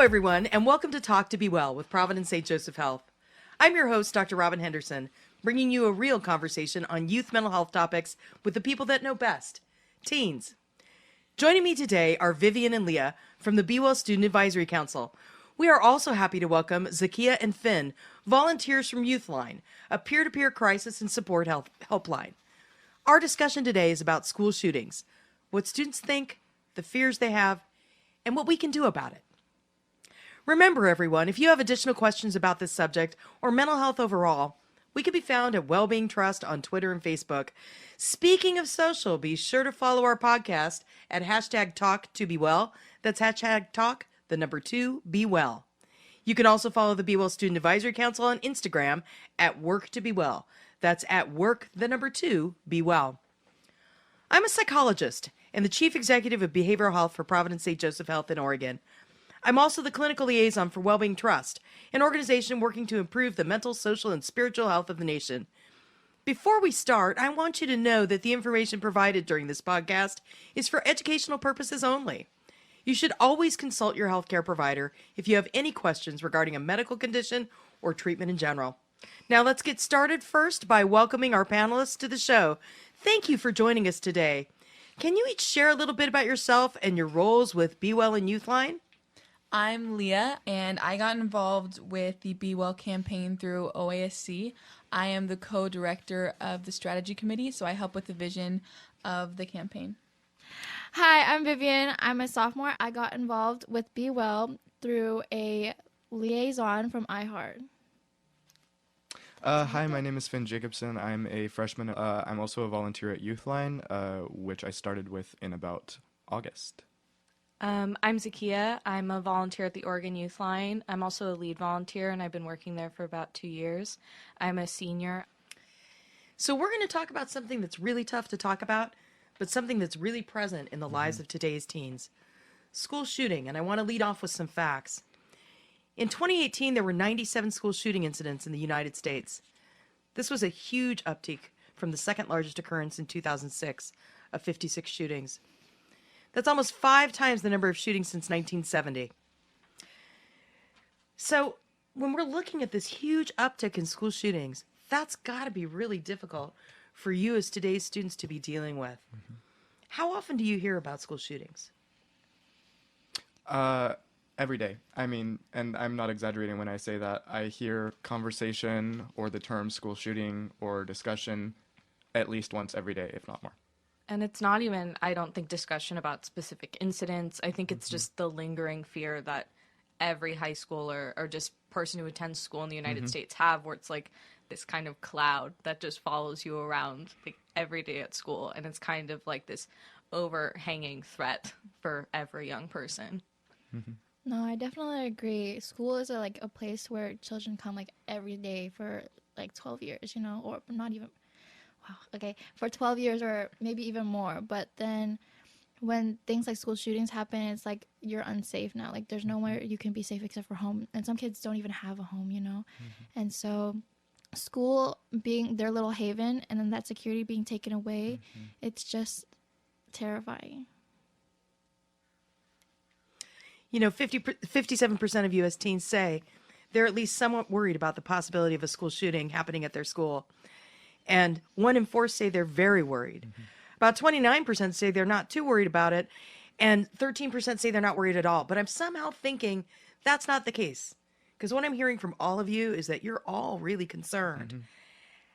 everyone, and welcome to Talk to Be Well with Providence St. Joseph Health. I'm your host, Dr. Robin Henderson, bringing you a real conversation on youth mental health topics with the people that know best, teens. Joining me today are Vivian and Leah from the Be Well Student Advisory Council. We are also happy to welcome Zakia and Finn, volunteers from Youthline, a peer-to-peer crisis and support helpline. Our discussion today is about school shootings, what students think, the fears they have, and what we can do about it. Remember, everyone, if you have additional questions about this subject or mental health overall, we can be found at Wellbeing Trust on Twitter and Facebook. Speaking of social, be sure to follow our podcast at hashtag #TalkToBeWell. That's hashtag talk, the number 2, be well. You can also follow the Be Well Student Advisory Council on Instagram at Work2Be Well. That's at work, the number 2, be well. I'm a psychologist and the chief executive of behavioral health for Providence St. Joseph Health in Oregon. I'm also the clinical liaison for Wellbeing Trust, an organization working to improve the mental, social, and spiritual health of the nation. Before we start, I want you to know that the information provided during this podcast is for educational purposes only. You should always consult your healthcare provider if you have any questions regarding a medical condition or treatment in general. Now let's get started first by welcoming our panelists to the show. Thank you for joining us today. Can you each share a little bit about yourself and your roles with Be Well and Youthline? I'm Leah, and I got involved with the Be Well campaign through OASC. I am the co-director of the strategy committee, so I help with the vision of the campaign. Hi, I'm Vivian. I'm a sophomore. I got involved with Be Well through a liaison from iHeart. Hi, my name is Finn Jacobson. I'm a freshman. I'm also a volunteer at Youthline, which I started with in about August. I'm Zakia. I'm a volunteer at the Oregon Youth Line. I'm also a lead volunteer, and I've been working there for about 2 years. I'm a senior. So we're going to talk about something that's really tough to talk about, but something that's really present in the lives of today's teens. School shooting, and I want to lead off with some facts. In 2018, there were 97 school shooting incidents in the United States. This was a huge uptick from the second largest occurrence in 2006 of 56 shootings. That's almost 5 times the number of shootings since 1970. So when we're looking at this huge uptick in school shootings, that's got to be really difficult for you as today's students to be dealing with. How often do you hear about school shootings? Every day. I mean, and I'm not exaggerating when I say that. I hear conversation or the term school shooting or discussion at least once every day, if not more. And it's not even, I don't think, discussion about specific incidents. I think it's just the lingering fear that every high schooler or just person who attends school in the United States have, where it's like this kind of cloud that just follows you around like every day at school. And it's kind of like this overhanging threat for every young person. No, I definitely agree. School is like a place where children come like every day for like 12 years, or not even, for 12 years or maybe even more. But then when things like school shootings happen, it's like you're unsafe now. Like there's nowhere you can be safe except for home. And some kids don't even have a home, And so school being their little haven and then that security being taken away, it's just terrifying. 57% of U.S. teens say they're at least somewhat worried about the possibility of a school shooting happening at their school. And 1 in 4 say they're very worried. About 29% say they're not too worried about it. And 13% say they're not worried at all. But I'm somehow thinking that's not the case. Because what I'm hearing from all of you is that you're all really concerned.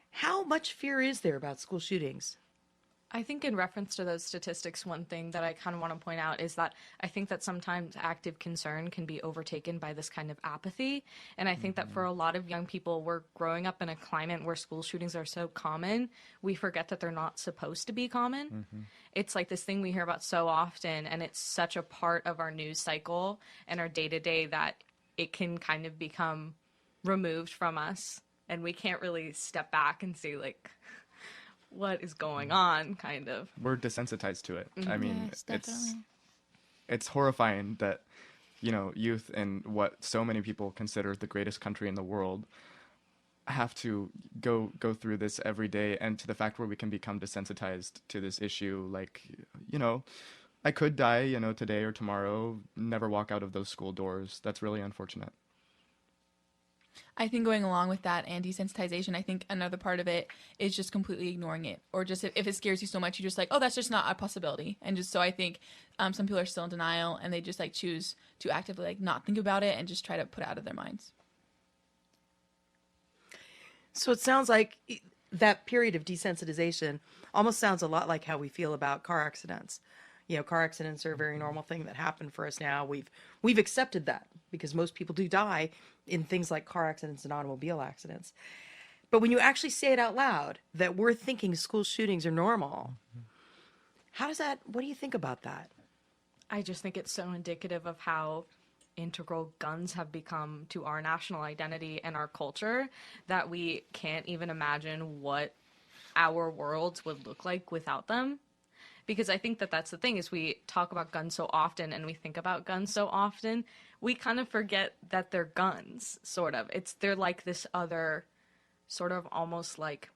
How much fear is there about school shootings? I think in reference to those statistics, one thing that I kind of want to point out is that I think that sometimes active concern can be overtaken by this kind of apathy. And I think that for a lot of young people, we're growing up in a climate where school shootings are so common, we forget that they're not supposed to be common. It's like this thing we hear about so often, and it's such a part of our news cycle and our day-to-day that it can kind of become removed from us. And we can't really step back and see, like, what is going on, kind of. We're desensitized to it. I mean, Yes, it's horrifying that, youth in what so many people consider the greatest country in the world have to go through this every day, and to the fact where we can become desensitized to this issue. Like, I could die, today or tomorrow, never walk out of those school doors. That's really unfortunate. I think going along with that and desensitization, I think another part of it is just completely ignoring it, or just if it scares you so much, you're just like, oh, that's just not a possibility. And just so I think some people are still in denial and they just like choose to actively like not think about it and just try to put it out of their minds. So it sounds like that period of desensitization almost sounds a lot like how we feel about car accidents. Car accidents are a very normal thing that happen for us now. We've accepted that because most people do die in things like car accidents and automobile accidents. But when you actually say it out loud, that we're thinking school shootings are normal, what do you think about that? I just think it's so indicative of how integral guns have become to our national identity and our culture that we can't even imagine what our worlds would look like without them. Because I think that that's the thing, is we talk about guns so often and we think about guns so often, we kind of forget that they're guns, sort of. They're like this other sort of almost like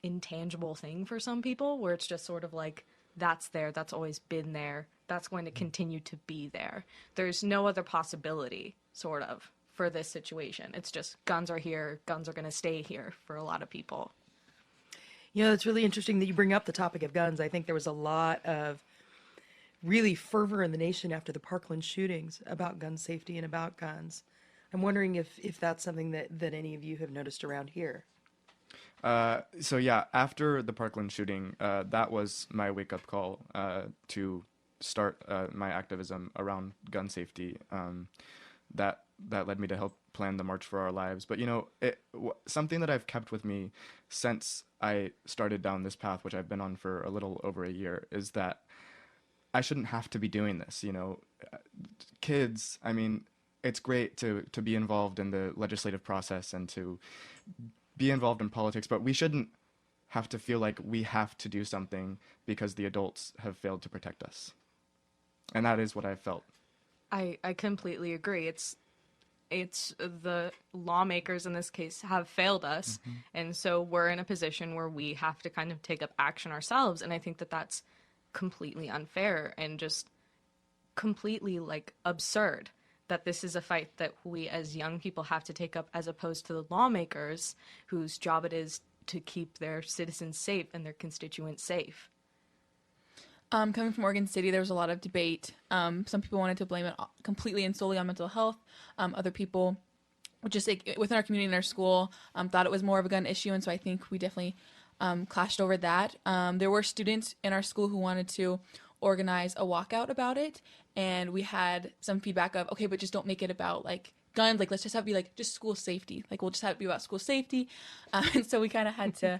intangible thing for some people, where it's just sort of like, that's there, that's always been there, that's going to continue to be there. There's no other possibility, sort of, for this situation. It's just guns are here, guns are going to stay here for a lot of people. It's really interesting that you bring up the topic of guns. I think there was a lot of really fervor in the nation after the Parkland shootings about gun safety and about guns. I'm wondering if that's something that any of you have noticed around here. So yeah, after the Parkland shooting, that was my wake-up call to start my activism around gun safety. That led me to help plan the March for Our Lives. But something that I've kept with me since I started down this path, which I've been on for a little over a year, is that I shouldn't have to be doing this. Kids, I mean, it's great to be involved in the legislative process and to be involved in politics, but we shouldn't have to feel like we have to do something because the adults have failed to protect us. And that is what I felt. I completely agree. It's the lawmakers in this case have failed us, and so we're in a position where we have to kind of take up action ourselves, and I think that that's completely unfair and just completely like absurd that this is a fight that we as young people have to take up, as opposed to the lawmakers whose job it is to keep their citizens safe and their constituents safe. Coming from Oregon City, there was a lot of debate. Some people wanted to blame it completely and solely on mental health. Other people, just like within our community and our school, thought it was more of a gun issue, and so I think we definitely clashed over that. There were students in our school who wanted to organize a walkout about it, and we had some feedback of, okay, but just don't make it about like guns, like let's just have it be like just school safety, like we'll just have it be about school safety. And so we kind of had to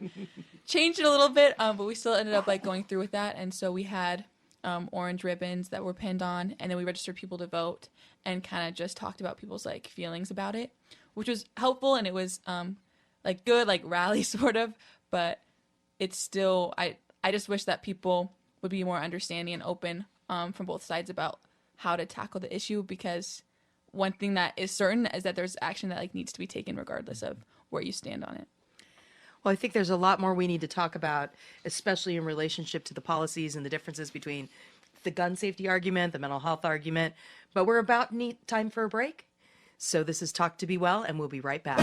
change it a little bit, but we still ended up like going through with that. And so we had orange ribbons that were pinned on, and then we registered people to vote and kind of just talked about people's like feelings about it, which was helpful, and it was like good, like rally sort of, but it's still, I just wish that people would be more understanding and open from both sides about how to tackle the issue, because one thing that is certain is that there's action that like needs to be taken regardless of where you stand on it. Well, I think there's a lot more we need to talk about, especially in relationship to the policies and the differences between the gun safety argument, the mental health argument, but we're about time for a break. So this is Talk to Be Well, and we'll be right back.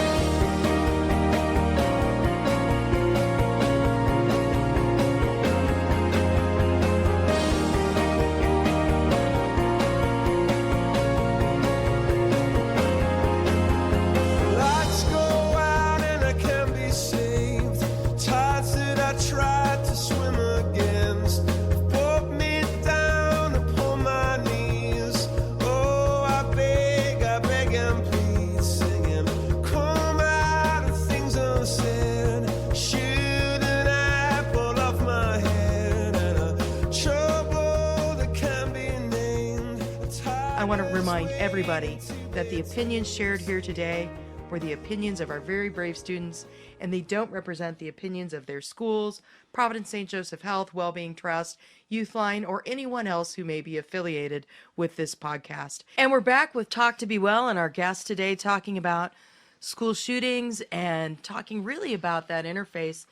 I want to remind everybody that the opinions shared here today were the opinions of our very brave students, and they don't represent the opinions of their schools, Providence St. Joseph Health, Wellbeing Trust, Youthline, or anyone else who may be affiliated with this podcast. And we're back with Talk to Be Well, and our guest today talking about school shootings and talking really about that interface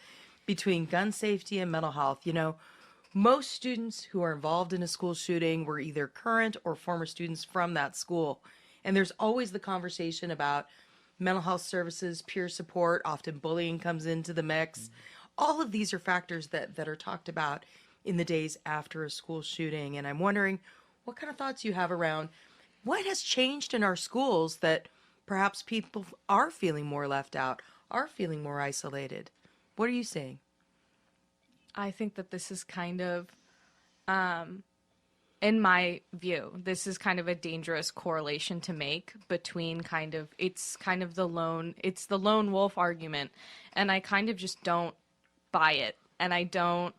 between gun safety and mental health. most students who are involved in a school shooting were either current or former students from that school. And there's always the conversation about mental health services, peer support, often bullying comes into the mix. All of these are factors that are talked about in the days after a school shooting. And I'm wondering what kind of thoughts you have around what has changed in our schools that perhaps people are feeling more left out, are feeling more isolated. What are you seeing? I think that this is kind of, in my view, this is kind of a dangerous correlation to make between it's the lone wolf argument. And I kind of just don't buy it. And I don't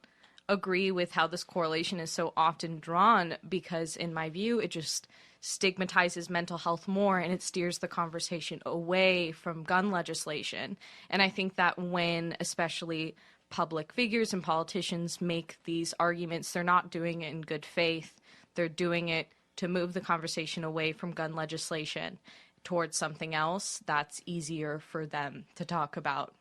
agree with how this correlation is so often drawn because, in my view, it just stigmatizes mental health more and it steers the conversation away from gun legislation. And I think that when, especially public figures and politicians make these arguments, they're not doing it in good faith. They're doing it to move the conversation away from gun legislation towards something else that's easier for them to talk about.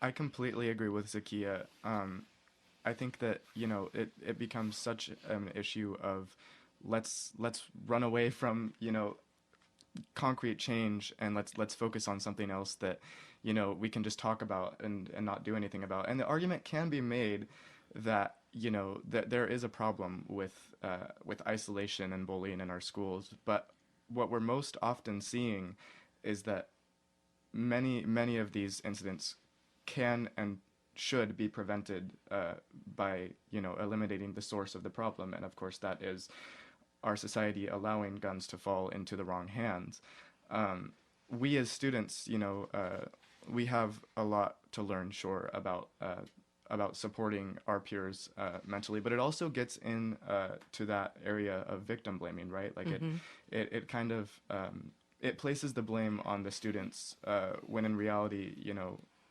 I completely agree with Zakia. I think that, it becomes such an issue of let's run away from, concrete change, and let's focus on something else that, we can just talk about and not do anything about. And the argument can be made that, that there is a problem with isolation and bullying in our schools. But what we're most often seeing is that many of these incidents can and should be prevented by eliminating the source of the problem, and of course that is our society allowing guns to fall into the wrong hands. We as students, we have a lot to learn, sure, about supporting our peers mentally, but it also gets in to that area of victim blaming, right? Like it kind of it places the blame on the students when in reality,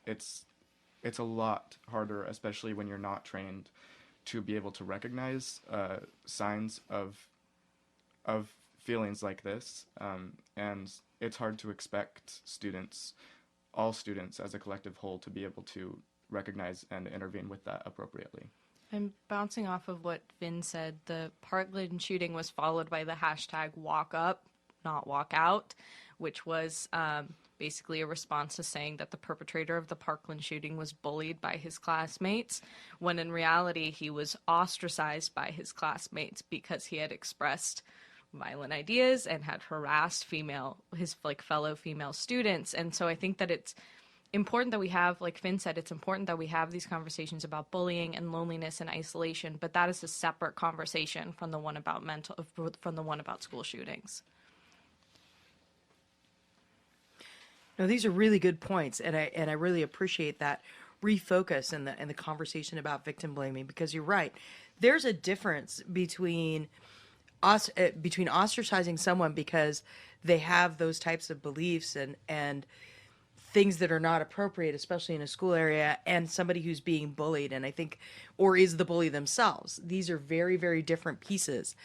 it's a lot harder, especially when you're not trained to be able to recognize signs of feelings like this, and it's hard to expect all students as a collective whole, to be able to recognize and intervene with that appropriately. I'm bouncing off of what Finn said. The Parkland shooting was followed by the hashtag walk up, not walk out, which was basically a response to saying that the perpetrator of the Parkland shooting was bullied by his classmates, when in reality he was ostracized by his classmates because he had expressed violent ideas and had harassed his fellow female students. And so I think that it's important that we have, like Finn said, it's important that we have these conversations about bullying and loneliness and isolation, but that is a separate conversation from the one about school shootings. No, these are really good points, and I really appreciate that refocus and the conversation about victim blaming, because you're right. There's a difference between ostracizing someone because they have those types of beliefs and things that are not appropriate, especially in a school area, and somebody who's being bullied, and I think, or is the bully themselves. These are very, very different pieces,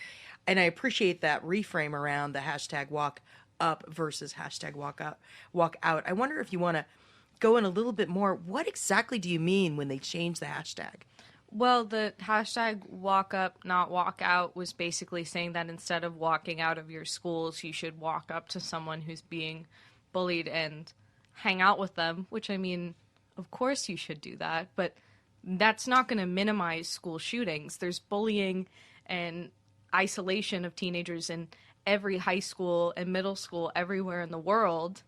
and I appreciate that reframe around the hashtag walk up versus hashtag walk out. I wonder if you want to go in a little bit more. What exactly do you mean when they change the hashtag? Well, the hashtag walk up, not walk out was basically saying that instead of walking out of your schools, you should walk up to someone who's being bullied and hang out with them, which, I mean, of course you should do that, but that's not going to minimize school shootings. There's bullying and isolation of teenagers in every high school and middle school everywhere in the world,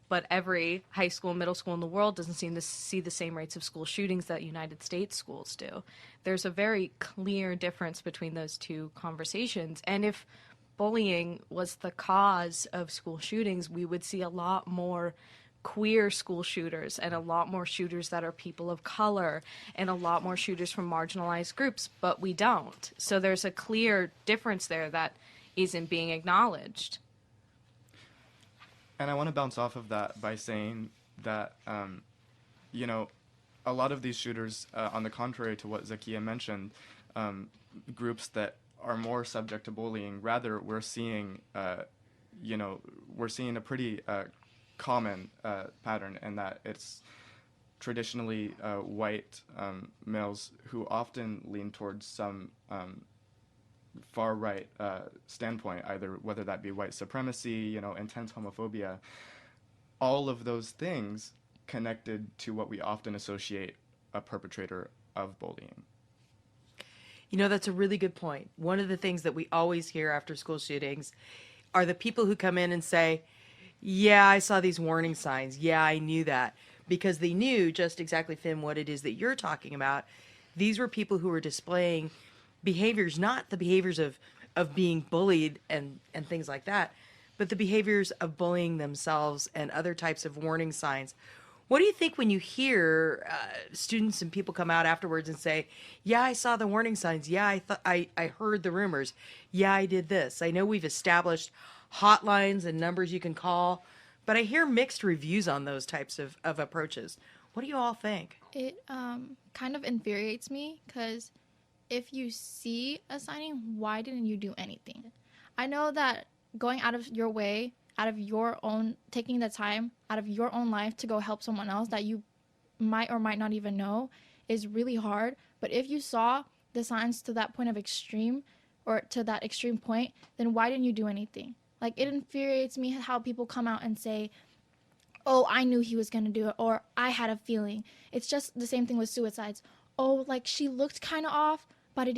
but every high school and middle school in the world doesn't seem to see the same rates of school shootings that United States schools do. There's a very clear difference between those two conversations. And if bullying was the cause of school shootings, we would see a lot more queer school shooters and a lot more shooters that are people of color and a lot more shooters from marginalized groups, but we don't. So there's a clear difference there that isn't being acknowledged. And I want to bounce off of that by saying that, a lot of these shooters, on the contrary to what Zakia mentioned, groups that are more subject to bullying, rather we're seeing a pretty common pattern, and that traditionally white males who often lean towards some far right standpoint, either whether that be white supremacy, intense homophobia, all of those things connected to what we often associate a perpetrator of bullying. That's a really good point. One of the things that we always hear after school shootings are the people who come in and say, yeah, I saw these warning signs. Yeah, I knew that. Because they knew just exactly, Finn, what it is that you're talking about. These were people who were displaying behaviors, not the behaviors of being bullied and things like that, but the behaviors of bullying themselves and other types of warning signs. What do you think when you hear students and people come out afterwards and say, yeah, I saw the warning signs. Yeah, I heard the rumors. Yeah, I did this. I know we've established hotlines and numbers you can call, but I hear mixed reviews on those types of approaches. What do you all think? It kind of infuriates me because if you see a signing, why didn't you do anything? I know that going out of your way, out of your own, taking the time out of your own life to go help someone else that you might or might not even know is really hard. But if you saw the signs to that point of extreme, or to that extreme point, then why didn't you do anything? Like, it infuriates me how people come out and say, oh, I knew he was going to do it, or I had a feeling. It's just the same thing with suicides. Oh, like, she looked kind of off, but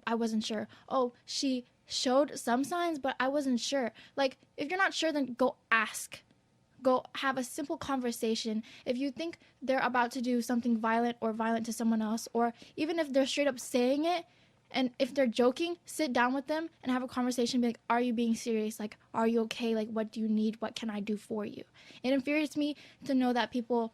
I wasn't sure. Oh, she showed some signs, but I wasn't sure. Like, if you're not sure, then go ask. Go have a simple conversation. If you think they're about to do something violent or violent to someone else, or even if they're straight up saying it, and if they're joking, sit down with them and have a conversation. Be like, are you being serious? Like, are you okay? Like, what do you need? What can I do for you? It infuriates me to know that people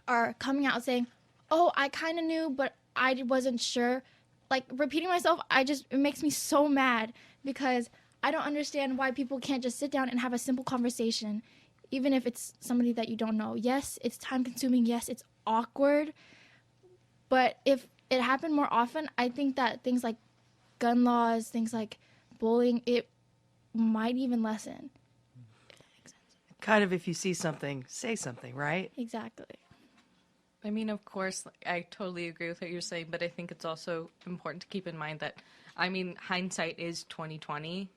are coming out saying, oh, I kind of knew, but I wasn't sure. Like, repeating myself, it makes me so mad because I don't understand why people can't just sit down and have a simple conversation, even if it's somebody that you don't know. Yes, it's time consuming. Yes, it's awkward. But if it happened more often, I think that things like gun laws, things like bullying, it might even lessen. If that makes sense. Kind of, if you see something, say something, right? Exactly. I mean, of course, I totally agree with what you're saying, but I think it's also important to keep in mind that, hindsight is 2020,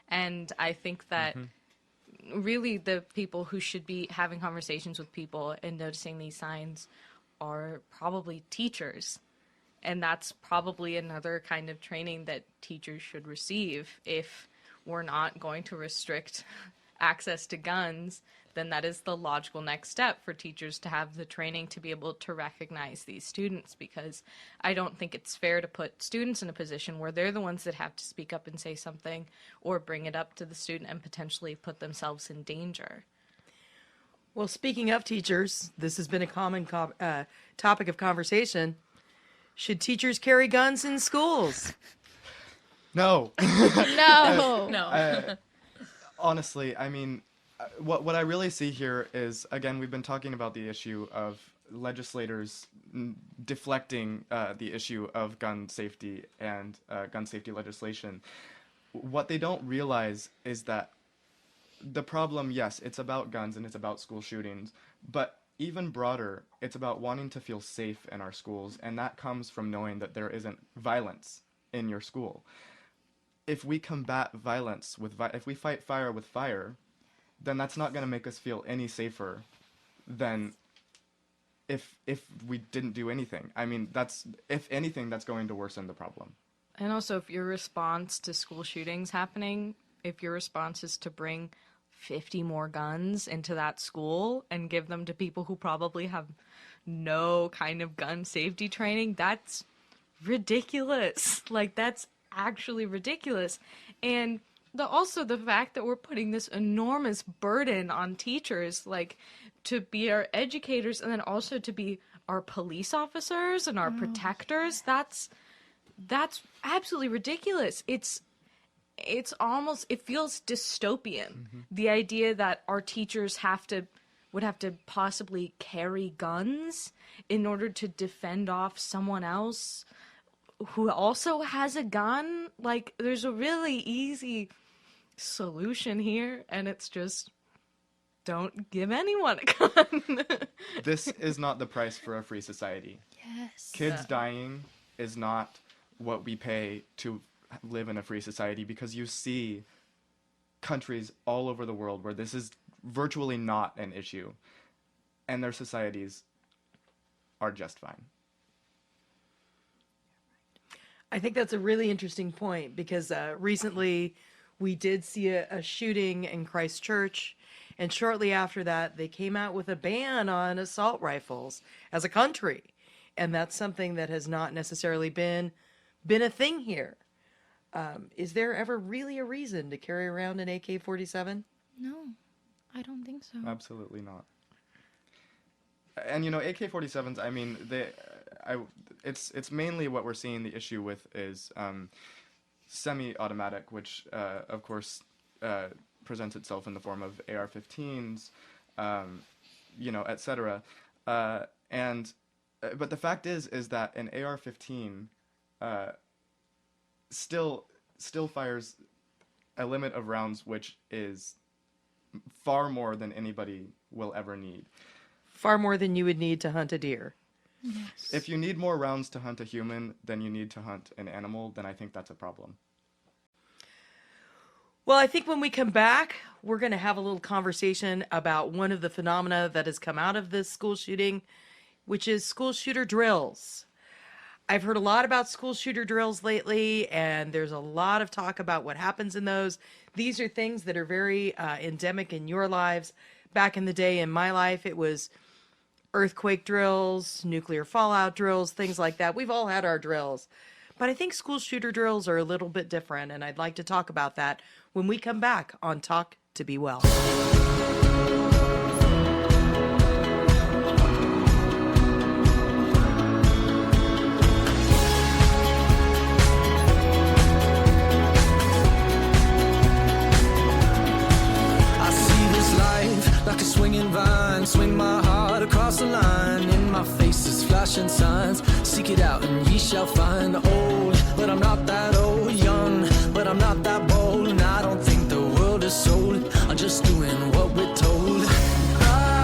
and I think that really the people who should be having conversations with people and noticing these signs are probably teachers. And that's probably another kind of training that teachers should receive. If we're not going to restrict access to guns, then that is the logical next step for teachers to have the training to be able to recognize these students, because I don't think it's fair to put students in a position where they're the ones that have to speak up and say something or bring it up to the student and potentially put themselves in danger. Well, speaking of teachers, this has been a common topic of conversation. Should teachers carry guns in schools? No. No. No. Honestly, what I really see here is, again, we've been talking about the issue of legislators deflecting the issue of gun safety and gun safety legislation. What they don't realize is that the problem, yes, it's about guns and it's about school shootings, but even broader, it's about wanting to feel safe in our schools, and that comes from knowing that there isn't violence in your school. If we combat violence if we fight fire with fire, then that's not going to make us feel any safer than if we didn't do anything. If anything, that's going to worsen the problem. And also, if your response to school shootings happening, if your response is to bring 50 more guns into that school and give them to people who probably have no kind of gun safety training, that's ridiculous. Like, that's actually ridiculous. And also the fact that we're putting this enormous burden on teachers, like, to be our educators and then also to be our police officers and our protectors, that's absolutely ridiculous. It's almost, it feels dystopian. The idea that our teachers would have to possibly carry guns in order to defend off someone else who also has a gun. Like, there's a really easy solution here, and it's just don't give anyone a gun. This is not the price for a free society. Yes. Kids dying is not what we pay to live in a free society, because you see countries all over the world where this is virtually not an issue, and their societies are just fine. I think that's a really interesting point, because recently we did see a shooting in Christchurch, and shortly after that they came out with a ban on assault rifles as a country, and that's something that has not necessarily been a thing here. Is there ever really a reason to carry around an AK-47? No, I don't think so. Absolutely not. And AK-47s, I mean, it's mainly what we're seeing the issue with is semi-automatic, which of course presents itself in the form of AR-15s, etc. But the fact is that an AR-15 still fires a limit of rounds which is far more than anybody will ever need. Far more than you would need to hunt a deer. Yes. If you need more rounds to hunt a human than you need to hunt an animal, then I think that's a problem. Well, I think when we come back, we're going to have a little conversation about one of the phenomena that has come out of this school shooting, which is school shooter drills. I've heard a lot about school shooter drills lately, and there's a lot of talk about what happens in those. These are things that are very endemic in your lives. Back in the day, in my life, it was earthquake drills, nuclear fallout drills, things like that. We've all had our drills. But I think school shooter drills are a little bit different, and I'd like to talk about that when we come back on Talk to Be Well. Like a swinging vine, swing my heart across the line. In my face is flashing signs. Seek it out and ye shall find. Old, but I'm not that old. Young, but I'm not that bold. And I don't think the world is sold. I'm just doing what we're told. I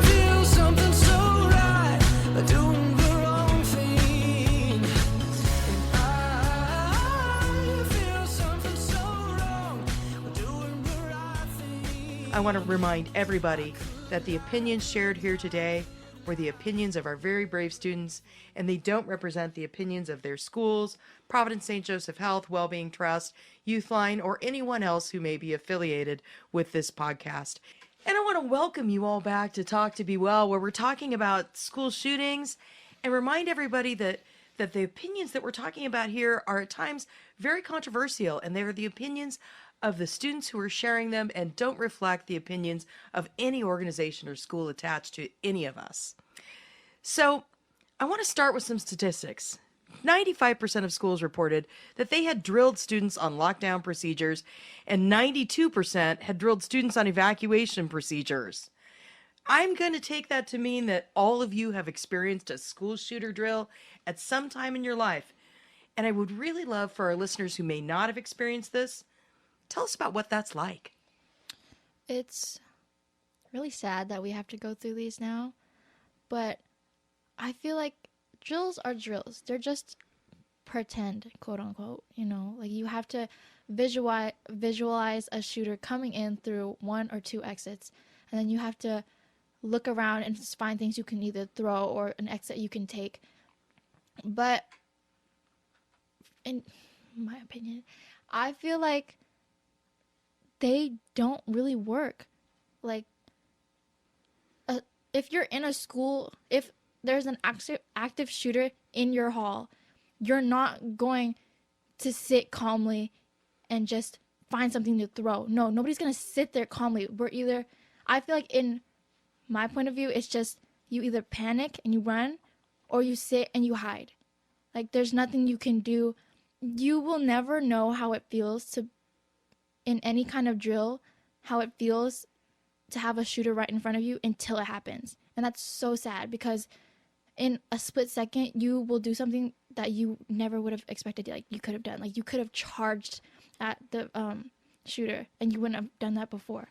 feel something so right, doing the wrong thing. And I feel something so wrong, doing the right thing. I want to remind everybody that the opinions shared here today were the opinions of our very brave students, and they don't represent the opinions of their schools, Providence St. Joseph Health, Wellbeing Trust, Youthline, or anyone else who may be affiliated with this podcast. And I want to welcome you all back to Talk to Be Well, where we're talking about school shootings, and remind everybody that the opinions that we're talking about here are at times very controversial, and they are the opinions of the students who are sharing them and don't reflect the opinions of any organization or school attached to any of us. So I want to start with some statistics. 95% of schools reported that they had drilled students on lockdown procedures, and 92% had drilled students on evacuation procedures. I'm going to take that to mean that all of you have experienced a school shooter drill at some time in your life. And I would really love for our listeners who may not have experienced this, tell us about what that's like. It's really sad that we have to go through these now, but I feel like drills are drills. They're just pretend, quote unquote, like you have to visualize a shooter coming in through one or two exits, and then you have to look around and find things you can either throw or an exit you can take. But in my opinion, I feel like they don't really work. Like, if you're in a school, if there's an active shooter in your hall, you're not going to sit calmly and just find something to throw. No, nobody's going to sit there calmly. I feel like in my point of view, it's just you either panic and you run, or you sit and you hide. Like, there's nothing you can do. You will never know how it feels to, in any kind of drill, how it feels to have a shooter right in front of you until it happens. And that's so sad, because in a split second, you will do something that you never would have expected, like you could have done. Like, you could have charged at the shooter, and you wouldn't have done that before.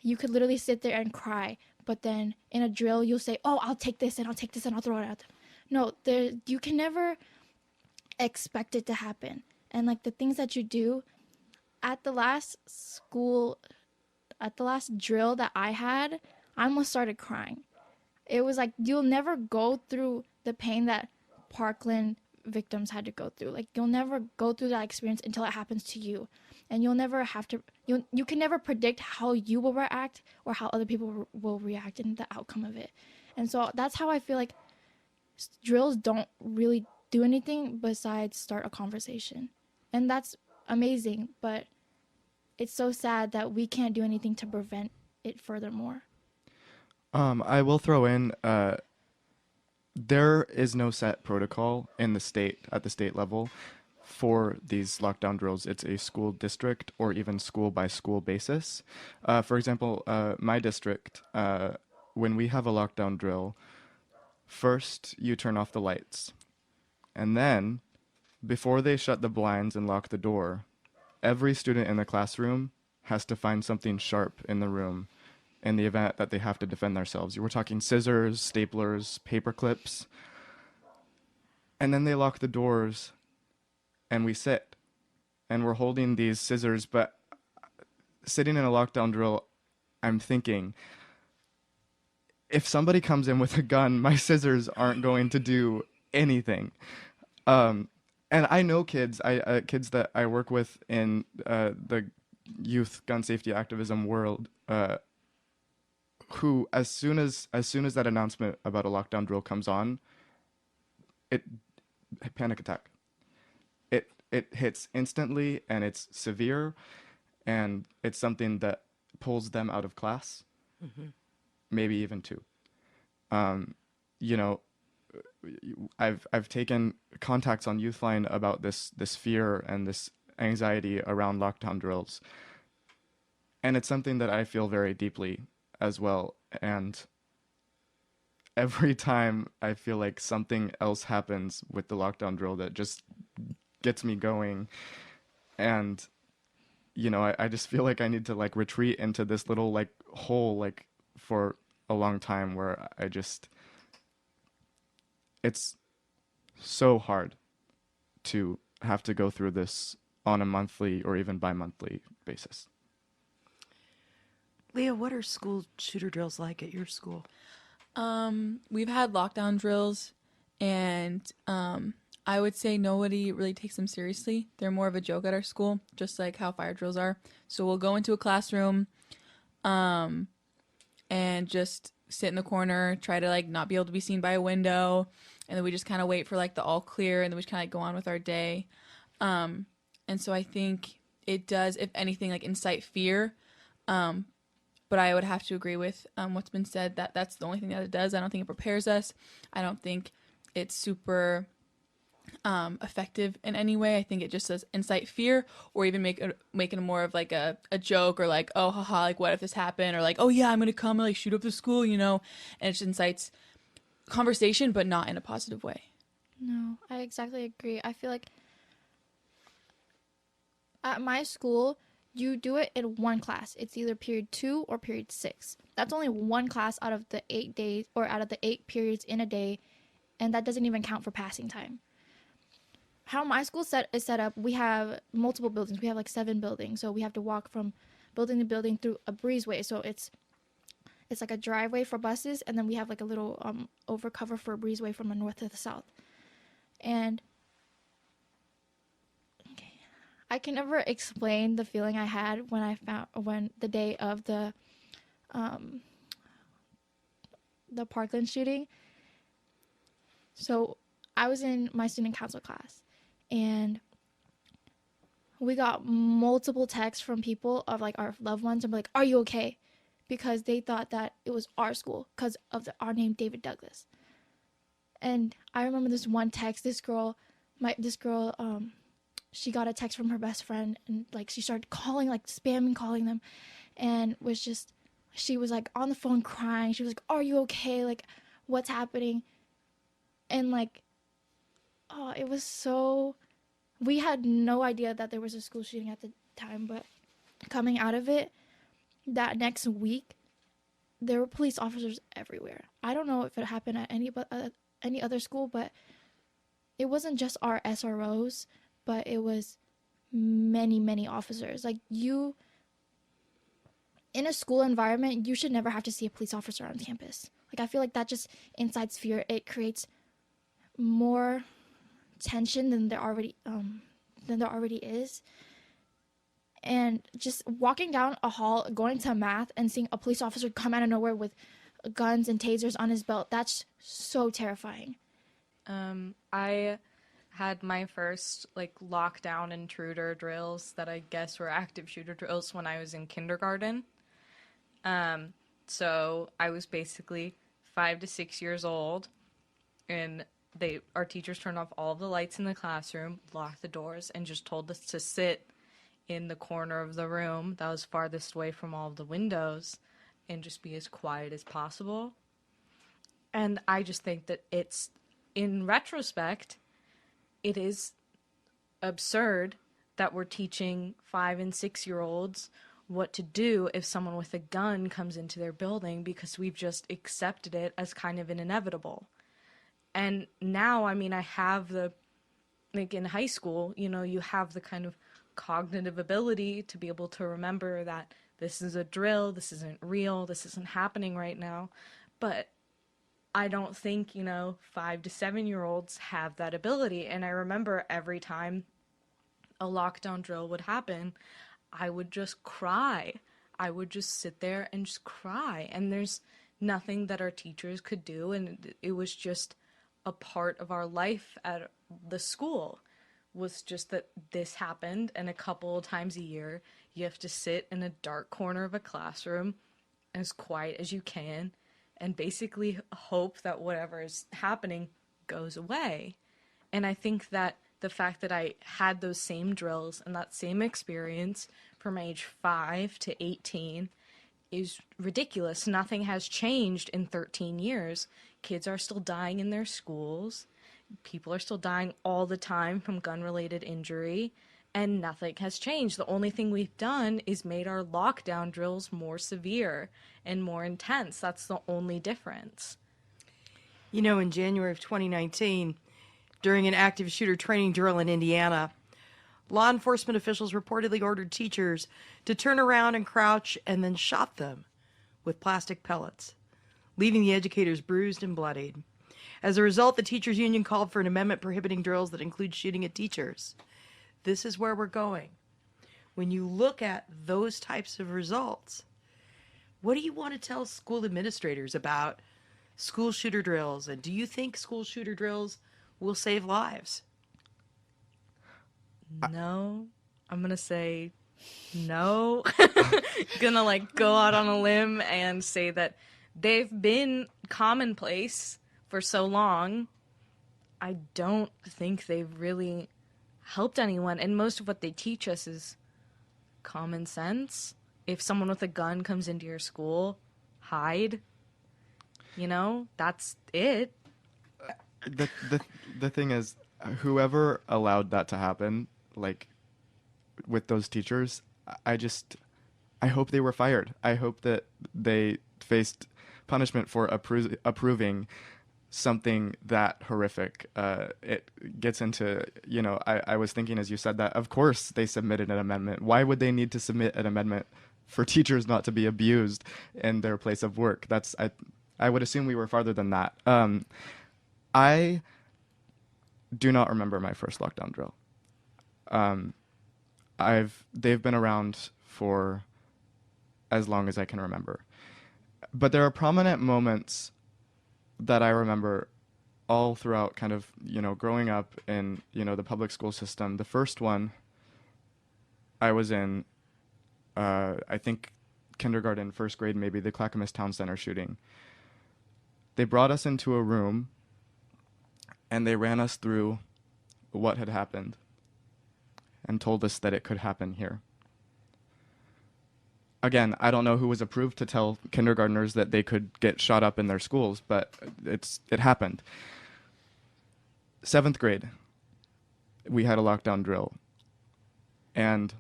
you could literally sit there and cry, but then in a drill you'll say, oh, I'll take this and I'll take this and I'll throw it at them. No, you can never expect it to happen. And like the things that you do at the last drill that I had, I almost started crying. It was like, you'll never go through the pain that Parkland victims had to go through. Like, you'll never go through that experience until it happens to you. And you'll never have to, you can never predict how you will react or how other people will react and the outcome of it. And so that's how I feel like drills don't really do anything besides start a conversation. And that's amazing, but it's so sad that we can't do anything to prevent it furthermore. I will throw in, there is no set protocol in the state, at the state level, for these lockdown drills. It's a school district or even school by school basis. For example, my district, when we have a lockdown drill, first you turn off the lights. And then, before they shut the blinds and lock the door, every student in the classroom has to find something sharp in the room in the event that they have to defend themselves. You were talking scissors, staplers, paper clips. And then they lock the doors and we sit. And we're holding these scissors, but sitting in a lockdown drill, I'm thinking, if somebody comes in with a gun, my scissors aren't going to do anything. And I know kids that I work with in the youth gun safety activism world, who as soon as that announcement about a lockdown drill comes on, panic attack. It hits instantly and it's severe, and it's something that pulls them out of class, maybe even two. You know, I've taken contacts on Youthline about this fear and this anxiety around lockdown drills, and it's something that I feel very deeply as well. And every time I feel like something else happens with the lockdown drill that just gets me going, and you know, I just feel like I need to like retreat into this little like hole like for a long time where it's so hard to have to go through this on a monthly or even bi-monthly basis. Leah, what are school shooter drills like at your school? We've had lockdown drills, and I would say nobody really takes them seriously. They're more of a joke at our school, just like how fire drills are. So we'll go into a classroom, and just sit in the corner, try to like not be able to be seen by a window, and then we just kind of wait for like the all clear, and then we just kind of go on with our day. And so I think it does, if anything, like incite fear. But I would have to agree with what's been said, that that's the only thing that it does. I don't think it prepares us. I don't think it's super effective in any way. I think it just does incite fear, or even make it more of like a joke, or like, oh, haha, like what if this happened, or like, oh yeah, I'm gonna come and like shoot up the school, you know, and it just incites conversation, but not in a positive way. No, I exactly agree. I feel like at my school, you do it in one class. It's either period 2 or period 6. That's only one class out of the 8 days, or out of the 8 periods in a day, and that doesn't even count for passing time. How my school is set up, we have multiple buildings. We have like 7 buildings, so we have to walk from building to building through a breezeway. So it's like a driveway for buses, and then we have like a little overcover for a breezeway from the north to the south. And I can never explain the feeling I had when the day of the Parkland shooting. So I was in my student council class, and we got multiple texts from people of like our loved ones and be like, "Are you okay?" Because they thought that it was our school because of our name, David Douglas. And I remember this one text. This girl, she got a text from her best friend, and like she started calling, like spamming calling them, and she was like on the phone crying. She was like, "Are you okay? Like, what's happening?" And like, oh, it was so, we had no idea that there was a school shooting at the time, but coming out of it, that next week, there were police officers everywhere. I don't know if it happened at any other school, but it wasn't just our SROs, but it was many officers. Like, you, in a school environment, you should never have to see a police officer on campus. Like, I feel like that just incites fear. It creates more tension than there already is. And just walking down a hall, going to math, and seeing a police officer come out of nowhere with guns and tasers on his belt, that's so terrifying. I had my first like lockdown intruder drills that I guess were active shooter drills when I was in kindergarten. So I was basically 5 to 6 years old, and our teachers turned off all of the lights in the classroom, locked the doors, and just told us to sit in the corner of the room that was farthest away from all of the windows and just be as quiet as possible. And I just think that it's, in retrospect, it is absurd that we're teaching 5 and 6 year olds what to do if someone with a gun comes into their building, because we've just accepted it as kind of an inevitable. And now, I mean, I have like in high school, you have the kind of cognitive ability to be able to remember that this is a drill, this isn't real, this isn't happening right now. But I don't think, 5 to 7 year olds have that ability. And I remember every time a lockdown drill would happen, I would just cry. I would just sit there and just cry. And there's nothing that our teachers could do. And it was just a part of our life at the school, was just that this happened. And a couple of times a year, you have to sit in a dark corner of a classroom as quiet as you can and basically hope that whatever is happening goes away. And I think that the fact that I had those same drills and that same experience from age 5 to 18 is ridiculous. Nothing has changed in 13 years. Kids are still dying in their schools. People are still dying all the time from gun-related injury, and nothing has changed. The only thing we've done is made our lockdown drills more severe and more intense. That's the only difference. In January of 2019, during an active shooter training drill in Indiana, law enforcement officials reportedly ordered teachers to turn around and crouch and then shot them with plastic pellets, leaving the educators bruised and bloodied. As a result, the teachers' union called for an amendment prohibiting drills that include shooting at teachers. This is where we're going. When you look at those types of results, what do you want to tell school administrators about school shooter drills? And do you think school shooter drills will save lives? No. I'm going to say no. Gonna go out on a limb and say that they've been commonplace for so long. I don't think they've really helped anyone. And most of what they teach us is common sense. If someone with a gun comes into your school, hide. That's it. The thing is, whoever allowed that to happen, with those teachers, I hope they were fired. I hope that they faced punishment for approving something that horrific. It gets into, I was thinking as you said that, of course they submitted an amendment. Why would they need to submit an amendment for teachers not to be abused in their place of work? I would assume we were farther than that. I do not remember my first lockdown drill. They've been around for as long as I can remember. But there are prominent moments that I remember all throughout kind of, growing up in, the public school system. The first one I was in, I think kindergarten, first grade, maybe, the Clackamas Town Center shooting. They brought us into a room and they ran us through what had happened and told us that it could happen here. Again, I don't know who was approved to tell kindergartners that they could get shot up in their schools, but it happened. 7th grade, we had a lockdown drill. And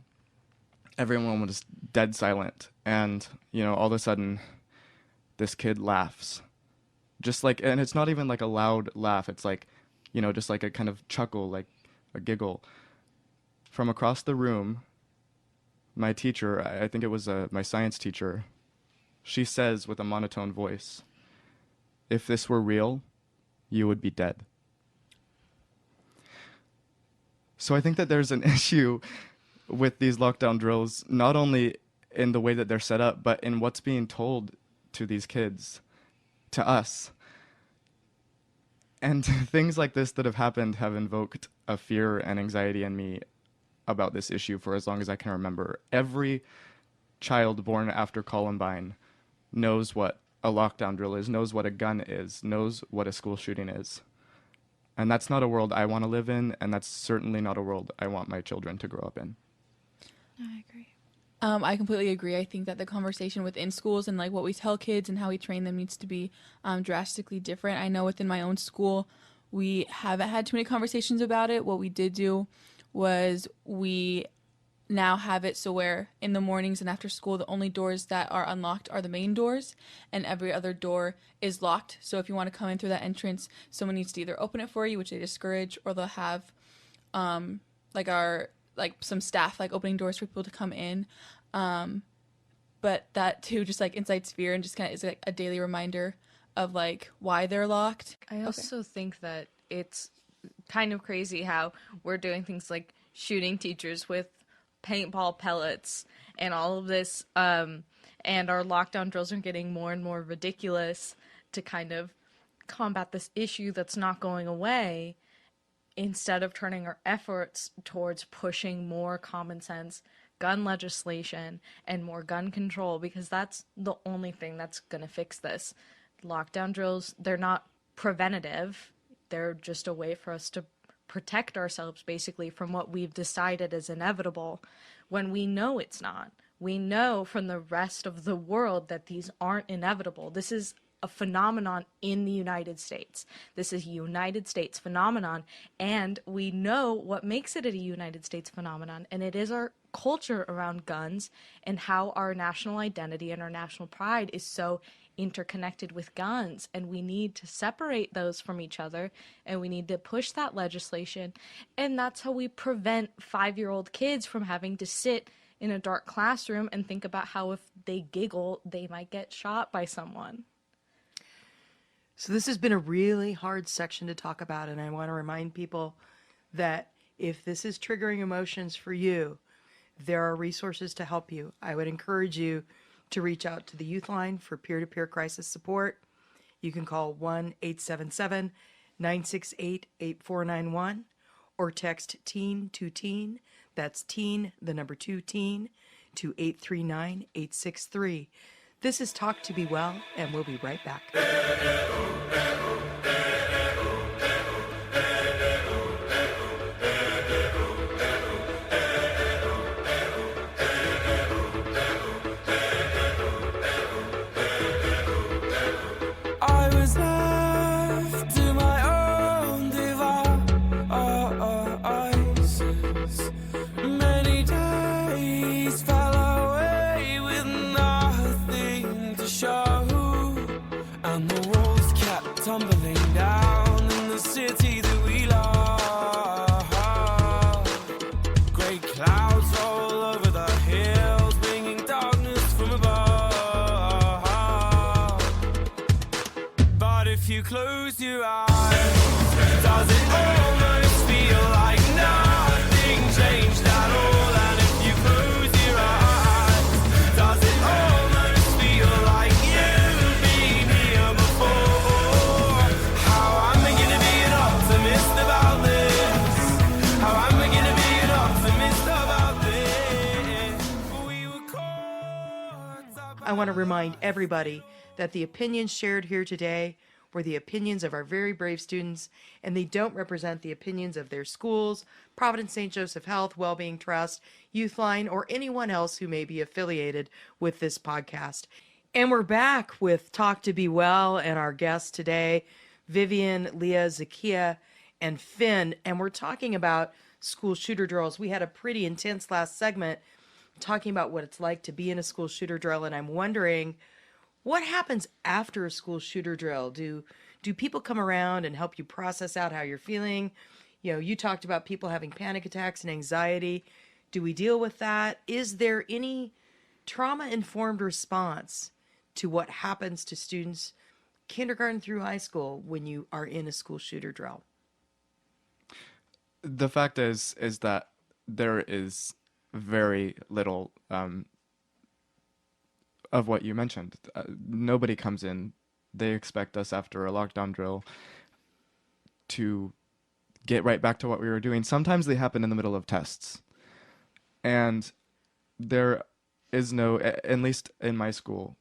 everyone was dead silent. And, all of a sudden, this kid laughs. Just like, and it's not even like a loud laugh. It's like, just like a kind of chuckle, like a giggle. From across the room, my teacher, I think it was my science teacher, she says with a monotone voice, "If this were real, you would be dead." So I think that there's an issue with these lockdown drills, not only in the way that they're set up, but in what's being told to these kids, to us. And things like this that have happened have invoked a fear and anxiety in me about this issue for as long as I can remember. Every child born after Columbine knows what a lockdown drill is, knows what a gun is, knows what a school shooting is. And that's not a world I want to live in, and that's certainly not a world I want my children to grow up in. I agree. I completely agree. I think that the conversation within schools and like what we tell kids and how we train them needs to be drastically different. I know within my own school, we haven't had too many conversations about it. What we did do was we now have it so where in the mornings and after school, the only doors that are unlocked are the main doors, and every other door is locked. So if you want to come in through that entrance, someone needs to either open it for you, which they discourage, or they'll have some staff like opening doors for people to come in. But that too just like incites fear and just kind of is like a daily reminder of like why they're locked. I also think that it's kind of crazy how we're doing things like shooting teachers with paintball pellets and all of this, and our lockdown drills are getting more and more ridiculous to kind of combat this issue that's not going away, instead of turning our efforts towards pushing more common sense gun legislation and more gun control, because that's the only thing that's going to fix this. Lockdown drills, they're not preventative. They're just a way for us to protect ourselves basically from what we've decided is inevitable when we know it's not. We know from the rest of the world that these aren't inevitable. This is a phenomenon in the United States. This is a United States phenomenon, and we know what makes it a United States phenomenon, and it is our culture around guns and how our national identity and our national pride is so interconnected with guns, and we need to separate those from each other, and we need to push that legislation, and that's how we prevent 5-year-old kids from having to sit in a dark classroom and think about how if they giggle, they might get shot by someone. So this has been a really hard section to talk about, and I want to remind people that if this is triggering emotions for you, there are resources to help you. I would encourage you to reach out to the Youth Line for peer-to-peer crisis support. You can call 1-877-968-8491 or text TEEN to TEEN, that's TEEN, the number 2 TEEN, to 839-863. This is Talk to Be Well, and we'll be right back. I was left to my own devices. Many days fell away with nothing to show, and the walls kept tumbling down in the city that we love. Great clouds roll over the hills, bringing darkness from above. But if you close your eyes, does it almost feel like nothing changed at all? And if you close your eyes, does it almost feel like you've been here before? How am I gonna be an optimist about this? How am I gonna be an optimist about this? We were caught up. I want to remind everybody that the opinions shared here today were the opinions of our very brave students, and they don't represent the opinions of their schools, Providence St. Joseph Health, Wellbeing Trust, Youth Line, or anyone else who may be affiliated with this podcast. And we're back with Talk to Be Well and our guests today, Vivian, Leah, Zakia, and Finn, and we're talking about school shooter drills. We had a pretty intense last segment talking about what it's like to be in a school shooter drill, and I'm wondering what happens after a school shooter drill. Do people come around and help you process out how you're feeling? You know, you talked about people having panic attacks and anxiety. Do we deal with that? Is there any trauma-informed response to what happens to students kindergarten through high school when you are in a school shooter drill? The fact is that there is very little of what you mentioned. Nobody comes in. They expect us after a lockdown drill to get right back to what we were doing. Sometimes they happen in the middle of tests. And there is no, at least in my school,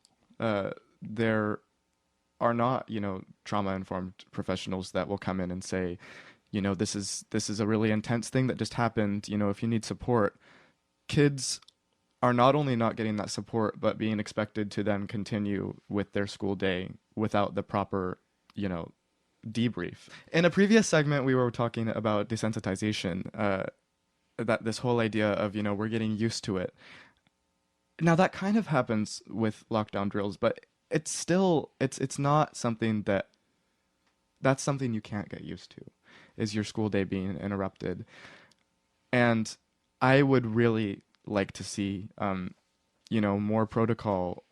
there are not, trauma-informed professionals that will come in and say, this is a really intense thing that just happened. If you need support, kids are not only not getting that support, but being expected to then continue with their school day without the proper, debrief. In a previous segment, we were talking about desensitization, that this whole idea of, we're getting used to it. Now that kind of happens with lockdown drills, but it's still, it's not something that's something you can't get used to, is your school day being interrupted. And I would really like to see, more protocol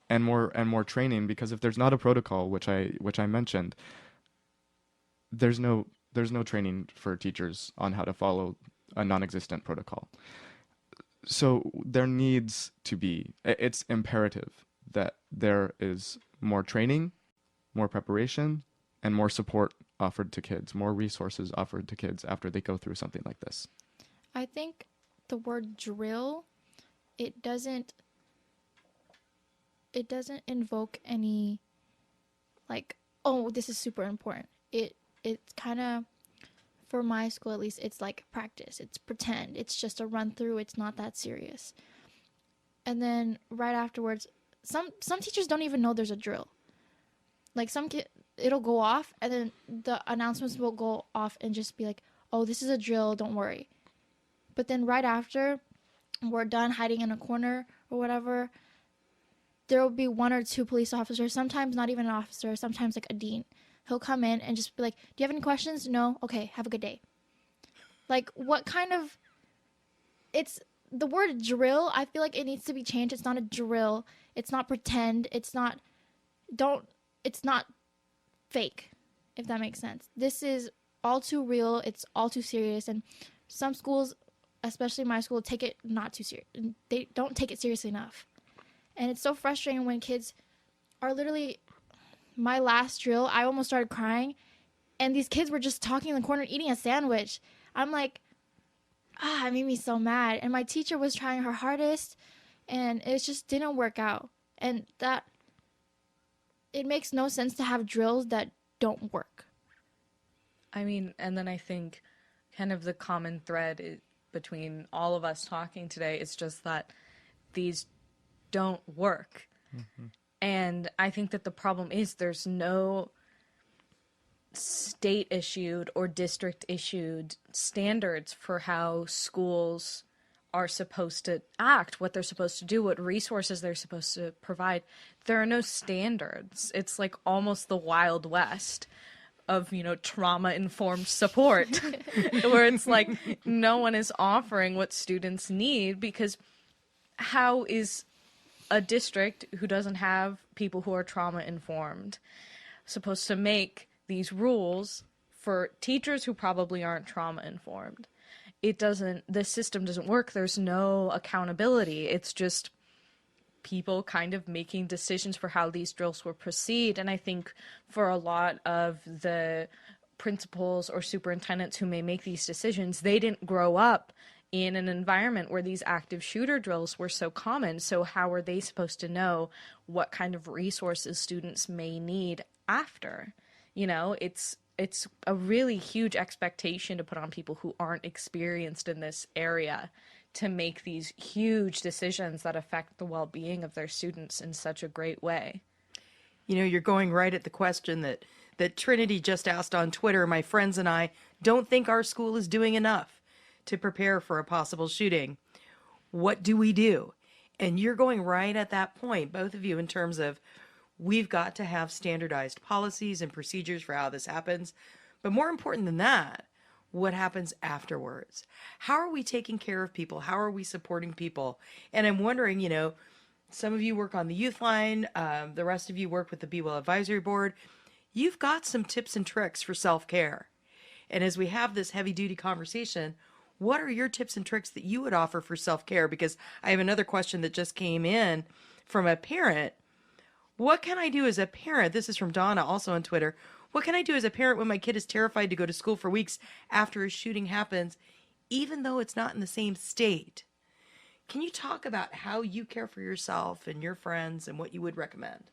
and more training, because if there's not a protocol, which I mentioned, there's no training for teachers on how to follow a non-existent protocol. So there needs to be, it's imperative that there is more training, more preparation, and more support offered to kids, more resources offered to kids after they go through something like this. I think the word drill, it doesn't invoke any, like, oh, this is super important. It's kind of, for my school at least, it's like practice. It's pretend. It's just a run through. It's not that serious. And then right afterwards, some teachers don't even know there's a drill. Like it'll go off, and then the announcements will go off and just be like, oh, this is a drill, don't worry. But then right after we're done hiding in a corner or whatever, there will be one or two police officers, sometimes not even an officer, sometimes like a dean. He'll come in and just be like, do you have any questions? No? Okay, have a good day. Like, what kind of... It's... The word drill, I feel like it needs to be changed. It's not a drill. It's not pretend. It's not... It's not fake, if that makes sense. This is all too real. It's all too serious. And some schools, especially my school, take it not too serious. They don't take it seriously enough. And it's so frustrating when kids are literally... My last drill, I almost started crying, and these kids were just talking in the corner eating a sandwich. I'm like, it made me so mad. And my teacher was trying her hardest, and it just didn't work out. And that, it makes no sense to have drills that don't work. I mean, and then I think kind of the common thread between all of us talking today is just that these don't work. Mm-hmm. And I think that the problem is there's no state-issued or district-issued standards for how schools are supposed to act, what they're supposed to do, what resources they're supposed to provide. There are no standards. It's like almost the Wild West of, trauma-informed support, where it's like no one is offering what students need, because how is a district who doesn't have people who are trauma-informed supposed to make these rules for teachers who probably aren't trauma-informed? The system doesn't work. There's no accountability. It's just people kind of making decisions for how these drills will proceed. And I think for a lot of the principals or superintendents who may make these decisions, they didn't grow up in an environment where these active shooter drills were so common. So how are they supposed to know what kind of resources students may need after? It's a really huge expectation to put on people who aren't experienced in this area to make these huge decisions that affect the well-being of their students in such a great way. You're going right at the question that Trinity just asked on Twitter. My friends and I don't think our school is doing enough to prepare for a possible shooting. What do we do? And you're going right at that point, both of you, in terms of we've got to have standardized policies and procedures for how this happens. But more important than that, what happens afterwards? How are we taking care of people? How are we supporting people? And I'm wondering, some of you work on the youth line, the rest of you work with the Be Well Advisory Board. You've got some tips and tricks for self-care. And as we have this heavy-duty conversation, what are your tips and tricks that you would offer for self-care? Because I have another question that just came in from a parent. What can I do as a parent? This is from Donna, also on Twitter. What can I do as a parent when my kid is terrified to go to school for weeks after a shooting happens, even though it's not in the same state? Can you talk about how you care for yourself and your friends and what you would recommend?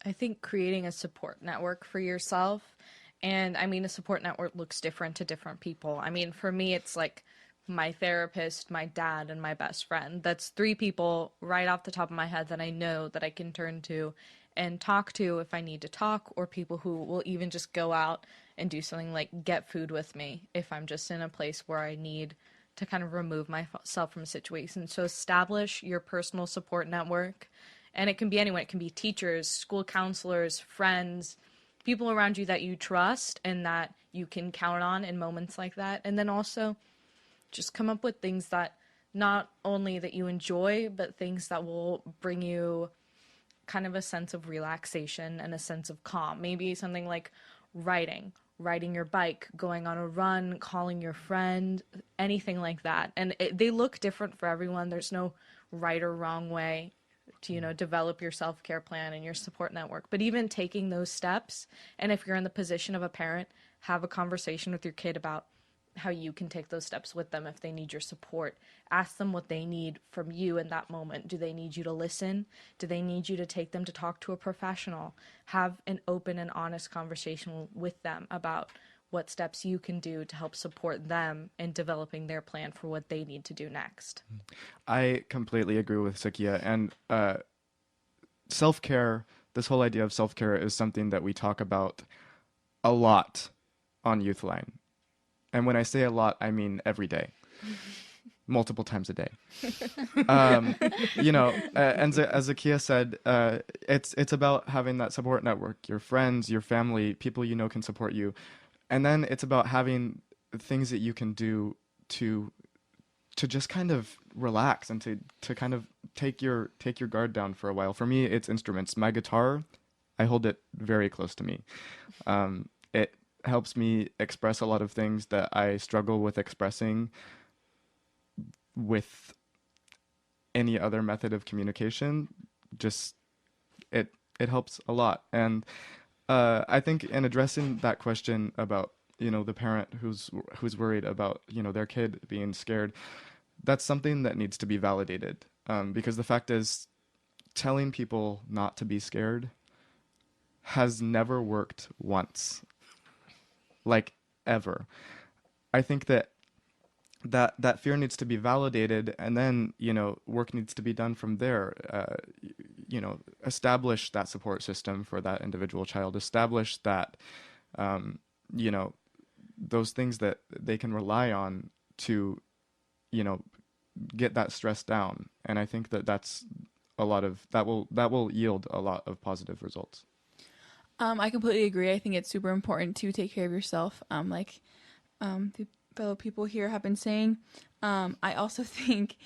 I think creating a support network for yourself, and I mean, a support network looks different to different people. I mean, for me, it's like my therapist, my dad, and my best friend. That's 3 people right off the top of my head that I know that I can turn to and talk to if I need to talk, or people who will even just go out and do something like get food with me if I'm just in a place where I need to kind of remove myself from a situation. So establish your personal support network, and it can be anyone. It can be teachers, school counselors, friends, people around you that you trust and that you can count on in moments like that. And then also just come up with things that not only that you enjoy, but things that will bring you kind of a sense of relaxation and a sense of calm. Maybe something like riding your bike, going on a run, calling your friend, anything like that. And they look different for everyone. There's no right or wrong way to, develop your self-care plan and your support network. But even taking those steps, and if you're in the position of a parent, have a conversation with your kid about how you can take those steps with them if they need your support. Ask them what they need from you in that moment. Do they need you to listen? Do they need you to take them to talk to a professional? Have an open and honest conversation with them about what steps you can do to help support them in developing their plan for what they need to do next. I completely agree with Sakia. And self-care, this whole idea of self-care is something that we talk about a lot on Youthline. And when I say a lot, I mean every day, multiple times a day. And as Zakia said, it's about having that support network, your friends, your family, people you know can support you. And then it's about having things that you can do to just kind of relax and to kind of take your guard down for a while. For me, it's instruments. My guitar, I hold it very close to me. It helps me express a lot of things that I struggle with expressing with any other method of communication. Just it helps a lot. And I think in addressing that question about the parent who's worried about their kid being scared, that's something that needs to be validated, because the fact is, telling people not to be scared has never worked once. Like, ever. I think that fear needs to be validated, and then work needs to be done from there. Establish that support system for that individual child. Establish that those things that they can rely on to get that stress down. And I think that's a lot of that will yield a lot of positive results. I completely agree. I think it's super important to take care of yourself. Like the fellow people here have been saying. I also think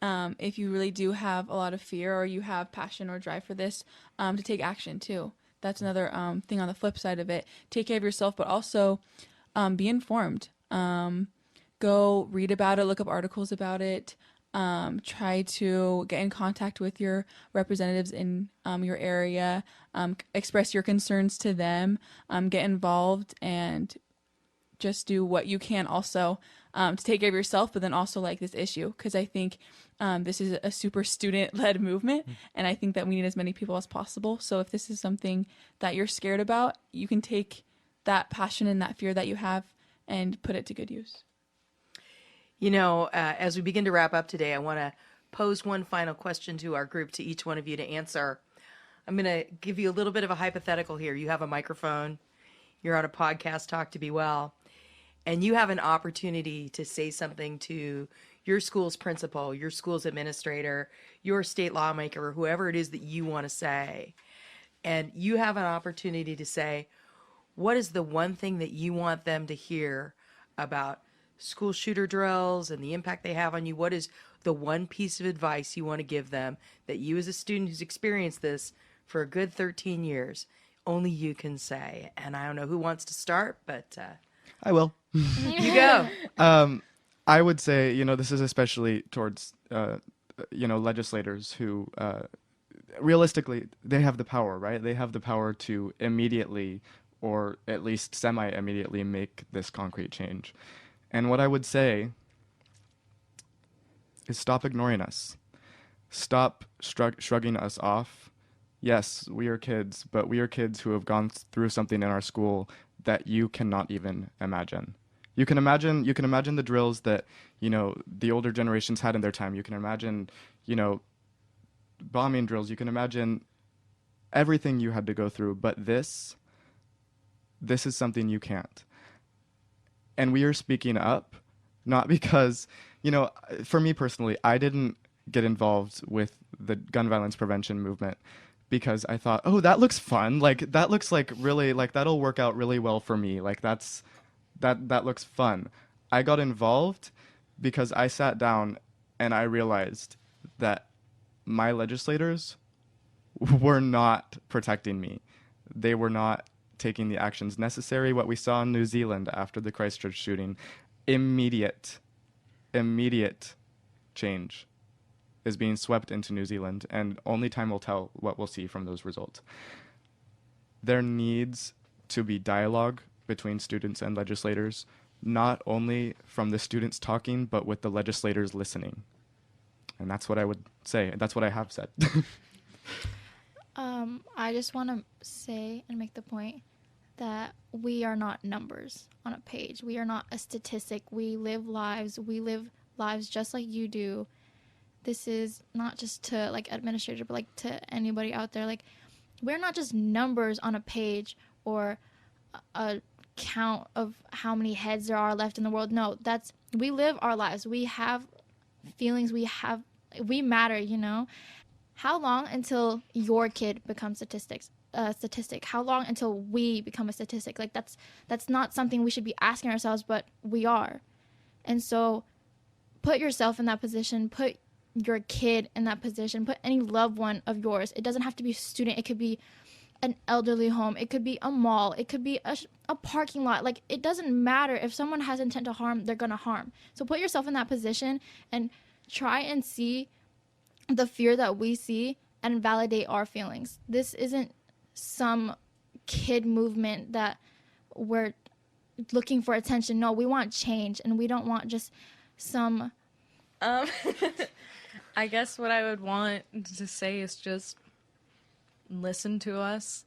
if you really do have a lot of fear, or you have passion or drive for this, to take action too. That's another thing on the flip side of it. Take care of yourself, but also be informed. Go read about it, look up articles about it. Try to get in contact with your representatives in your area, express your concerns to them, get involved, and just do what you can also to take care of yourself, but then also like this issue, because I think this is a super student-led movement, and I think that we need as many people as possible. So if this is something that you're scared about, you can take that passion and that fear that you have and put it to good use. As we begin to wrap up today, I want to pose one final question to our group, to each one of you to answer. I'm going to give you a little bit of a hypothetical here. You have a microphone. You're on a podcast, Talk to Be Well. and you have an opportunity to say something to your school's principal, your school's administrator, your state lawmaker, whoever it is that you want to say, and you have an opportunity to say, what is the one thing that you want them to hear about school shooter drills and the impact they have on you? What is the one piece of advice you want to give them that you, as a student who's experienced this for a good 13 years, only you can say? And I don't know who wants to start, but I will. you go. I would say, this is especially towards, legislators who, realistically, they have the power, right? They have the power to immediately, or at least semi-immediately, make this concrete change. And what I would say is stop ignoring us. Stop shrugging us off. Yes, we are kids, but we are kids who have gone through something in our school that you cannot even imagine. You can imagine the drills that, the older generations had in their time. You can imagine, bombing drills. You can imagine everything you had to go through, but this is something you can't. And we are speaking up, not because, for me personally, I didn't get involved with the gun violence prevention movement because I thought, oh, that looks fun. Like, that looks like really, like, that'll work out really well for me. Like, that looks fun. I got involved because I sat down and I realized that my legislators were not protecting me. They were not taking the actions necessary. What we saw in New Zealand after the Christchurch shooting, immediate change is being swept into New Zealand, and only time will tell what we'll see from those results. There needs to be dialogue between students and legislators, not only from the students talking, but with the legislators listening. And that's what I would say. That's what I have said. I just want to say and make the point that we are not numbers on a page. We are not a statistic. We live lives. We live lives just like you do. This is not just to like administrator, but like to anybody out there. Like, we're not just numbers on a page or a count of how many heads there are left in the world. No, we live our lives. We have feelings. We matter. How long until your kid becomes statistic? How long until we become a statistic? Like, that's not something we should be asking ourselves, but we are. And so put yourself in that position, put your kid in that position, put any loved one of yours. It doesn't have to be a student. It could be an elderly home. It could be a mall. It could be a parking lot. Like, it doesn't matter. If someone has intent to harm, they're going to harm. So put yourself in that position and try and see the fear that we see and validate our feelings. This isn't some kid movement that we're looking for attention. No, we want change, and we don't want just some... I guess what I would want to say is just listen to us.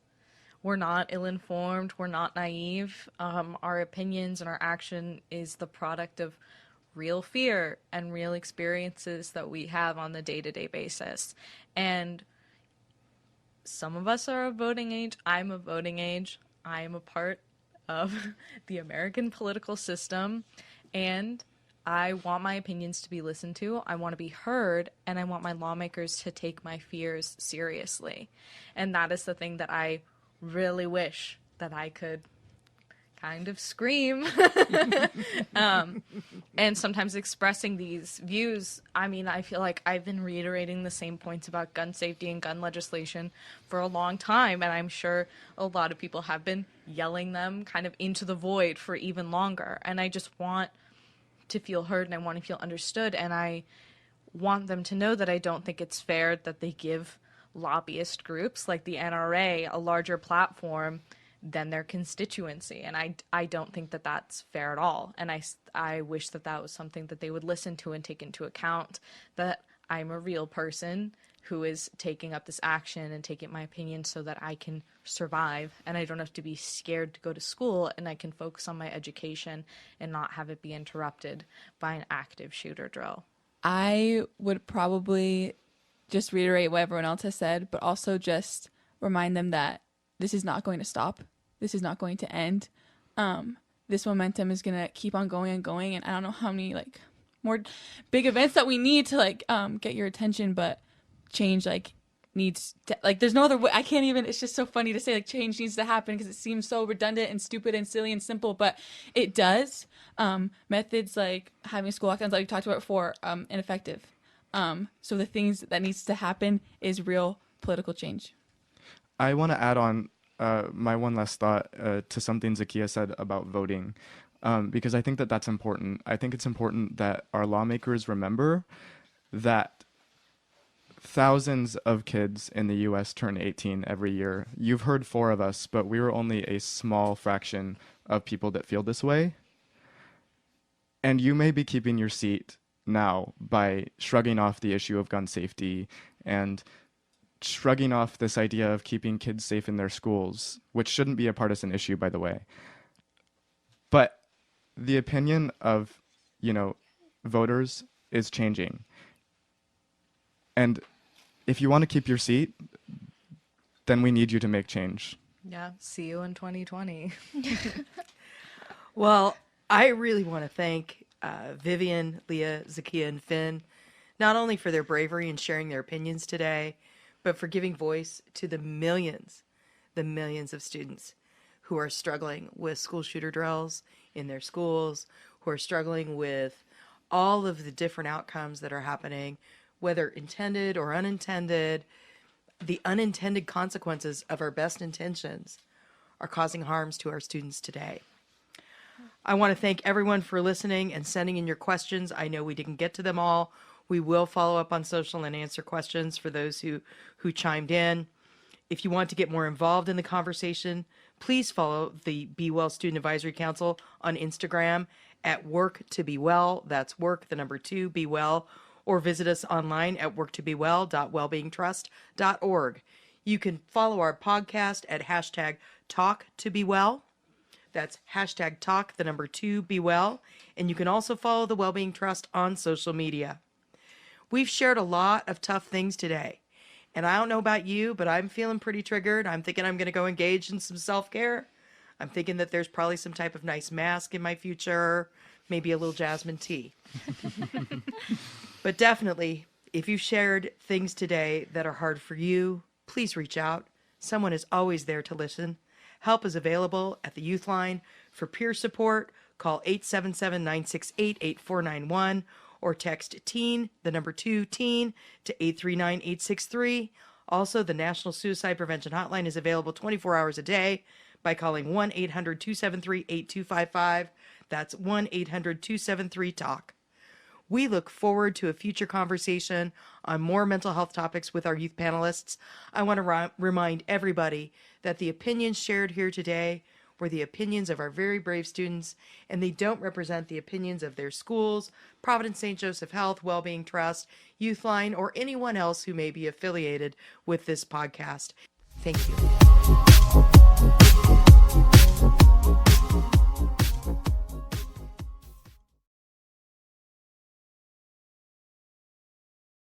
We're not ill-informed. We're not naive. Our opinions and our action is the product of real fear and real experiences that we have on the day-to-day basis. And some of us are of voting age. I'm of voting age. I am a part of the American political system, and I want my opinions to be listened to. I want to be heard, and I want my lawmakers to take my fears seriously. And that is the thing that I really wish that I could kind of scream. And sometimes expressing these views, I feel like I've been reiterating the same points about gun safety and gun legislation for a long time, and I'm sure a lot of people have been yelling them kind of into the void for even longer. And I just want to feel heard, and I want to feel understood, and I want them to know that I don't think it's fair that they give lobbyist groups like the NRA a larger platform than their constituency, and I don't think that that's fair at all. And I wish that that was something that they would listen to and take into account, that I'm a real person who is taking up this action and taking my opinion so that I can survive, and I don't have to be scared to go to school, and I can focus on my education and not have it be interrupted by an active shooter drill. I would probably just reiterate what everyone else has said, but also just remind them that this is not going to stop. This is not going to end. this momentum is going to keep on going and going. And I don't know how many like more big events that we need to like get your attention, but change like needs to, like there's no other way. I can't even, it's just so funny to say like change needs to happen because it seems so redundant and stupid and silly and simple, but it does. Methods like having school lockdowns like we talked about before, ineffective. So the things that needs to happen is real political change. I want to add on my one last thought to something Zakiya said about voting, because I think that that's important. I think it's important that our lawmakers remember that thousands of kids in the U.S. turn 18 every year. You've heard 4 of us, but we were only a small fraction of people that feel this way. And you may be keeping your seat now by shrugging off the issue of gun safety and shrugging off this idea of keeping kids safe in their schools, which shouldn't be a partisan issue, by the way. But the opinion of, voters is changing. And if you want to keep your seat, then we need you to make change. Yeah, see you in 2020. Well, I really want to thank Vivian, Leah, Zakiya, and Finn, not only for their bravery in sharing their opinions today, but for giving voice to the millions of students who are struggling with school shooter drills in their schools, who are struggling with all of the different outcomes that are happening, whether intended or unintended. The unintended consequences of our best intentions are causing harms to our students today. I want to thank everyone for listening and sending in your questions. I know we didn't get to them all. We will follow up on social and answer questions for those who chimed in. If you want to get more involved in the conversation, please follow the Be Well Student Advisory Council on Instagram at work2bewell. That's work, the number 2, be well. Or visit us online at worktobewell.wellbeingtrust.org. You can follow our podcast at hashtag #TalkToBeWell. That's hashtag talk, the number 2, be well. And you can also follow the Wellbeing Trust on social media. We've shared a lot of tough things today. And I don't know about you, but I'm feeling pretty triggered. I'm thinking I'm going to go engage in some self-care. I'm thinking that there's probably some type of nice mask in my future, maybe a little jasmine tea. But definitely, if you shared things today that are hard for you, please reach out. Someone is always there to listen. Help is available at the Youth Line. For peer support, call 877-968-8491 or text TEEN, the number 2, TEEN, to 839-863. Also, the National Suicide Prevention Hotline is available 24 hours a day by calling 1-800-273-8255. That's 1-800-273-TALK. We look forward to a future conversation on more mental health topics with our youth panelists. I want to remind everybody that the opinions shared here today were the opinions of our very brave students, and they don't represent the opinions of their schools, Providence St. Joseph Health, Wellbeing Trust, Youth Line, or anyone else who may be affiliated with this podcast. Thank you.